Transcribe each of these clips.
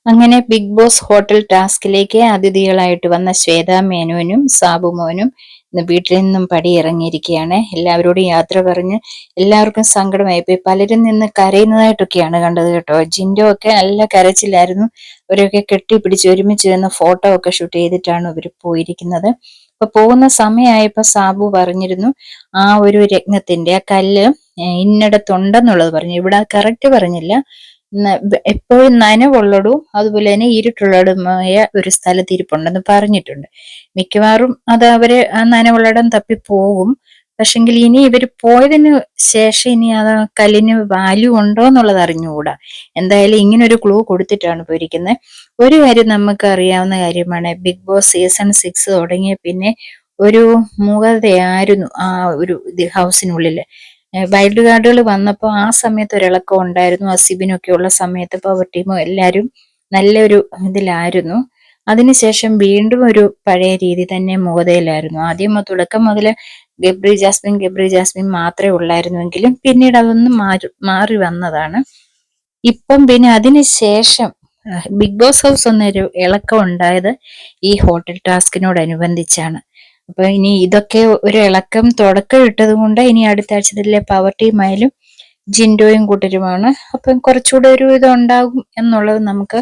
അങ്ങനെ big boss hotel ടാസ്കിലേക്ക് അതിഥികളായിട്ട് വന്ന ശ്വേതാ മേനോനും സാബു മോനും ഇന്ന് വീട്ടിൽ നിന്നും പടിയിറങ്ങിയിരിക്കുകയാണ്. എല്ലാവരോടും യാത്ര പറഞ്ഞ് എല്ലാവർക്കും സങ്കടമായിപ്പോയി. പലരും നിന്ന് കരയുന്നതായിട്ടൊക്കെയാണ് കണ്ടത് കേട്ടോ. ജിൻഡോ ഒക്കെ നല്ല കരച്ചിലായിരുന്നു. അവരൊക്കെ കെട്ടിപ്പിടിച്ച് ഒരുമിച്ച് നിന്ന് ഫോട്ടോ ഒക്കെ ഷൂട്ട് ചെയ്തിട്ടാണ് അവർ പോയിരിക്കുന്നത്. അപ്പൊ പോകുന്ന സമയമായപ്പോ സാബു പറഞ്ഞിരുന്നു ആ ഒരു രത്നത്തിന്റെ ആ കല്ല് ഇന്നിടത്തുണ്ടെന്നുള്ളത് പറഞ്ഞു. ഇവിടെ കറക്റ്റ് പറഞ്ഞില്ല. എപ്പോഴും നനവുള്ളതും അതുപോലെ തന്നെ ഇരുട്ടുള്ളതുമായ ഒരു സ്ഥലത്ത് ഇരിപ്പുണ്ടെന്ന് പറഞ്ഞിട്ടുണ്ട്. മിക്കവാറും അത് അവര് ആ നനവുള്ളിടം തപ്പി പോകും. പക്ഷെങ്കിൽ ഇനി ഇവര് പോയതിന് ശേഷം ഇനി ആ കല്ലിന് വാല്യൂ ഉണ്ടോ എന്നുള്ളത് അറിഞ്ഞുകൂടാ. എന്തായാലും ഇങ്ങനെ ഒരു ക്ലൂ കൊടുത്തിട്ടാണ് പോയിരിക്കുന്നത്. ഒരു കാര്യം നമുക്ക് അറിയാവുന്ന കാര്യമാണ്, ബിഗ് ബോസ് സീസൺ 6 തുടങ്ങിയ പിന്നെ ഒരു മൂകതയായിരുന്നു ആ ഒരു ഹൗസിനുള്ളില്. വൈൽഡ് കാർഡുകൾ വന്നപ്പോൾ ആ സമയത്ത് ഒരിളക്കം ഉണ്ടായിരുന്നു. അസിബിനൊക്കെ ഉള്ള സമയത്ത് പവർ ടീമും എല്ലാവരും നല്ലൊരു ഇതിലായിരുന്നു. അതിനുശേഷം വീണ്ടും ഒരു പഴയ രീതി തന്നെ മൂകതയിലായിരുന്നു. ആദ്യം തുടക്കം മുതൽ ഗബ്രി ജാസ്മിൻ മാത്രമേ ഉള്ളായിരുന്നുവെങ്കിലും പിന്നീട് അതൊന്നും മാറി വന്നതാണ്. ഇപ്പം പിന്നെ അതിനുശേഷം ബിഗ് ബോസ് ഹൗസ് ഒന്നൊരു ഇളക്കം ഉണ്ടായത് ഈ ഹോട്ടൽ ടാസ്കിനോടനുബന്ധിച്ചാണ്. അപ്പൊ ഇനി ഇതൊക്കെ ഒരു ഇളക്കം തുടക്കം ഇട്ടത് കൊണ്ട് ഇനി അടുത്ത ആഴ്ചയിലെ പവർ ടീം ആയാലും ജിൻഡോയും കൂട്ടരുമാണ്. അപ്പം കുറച്ചുകൂടെ ഒരു ഇത് ഉണ്ടാകും എന്നുള്ളത് നമുക്ക്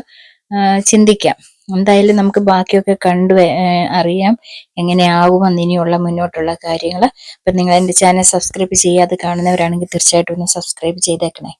ചിന്തിക്കാം. എന്തായാലും നമുക്ക് ബാക്കിയൊക്കെ കണ്ടു അറിയാം എങ്ങനെയാകുമെന്ന് ഇനിയുള്ള മുന്നോട്ടുള്ള കാര്യങ്ങൾ. അപ്പൊ നിങ്ങൾ എന്റെ ചാനൽ സബ്സ്ക്രൈബ് ചെയ്യാതെ കാണുന്നവരാണെങ്കിൽ തീർച്ചയായിട്ടും ഒന്ന് സബ്സ്ക്രൈബ് ചെയ്തേക്കണേ.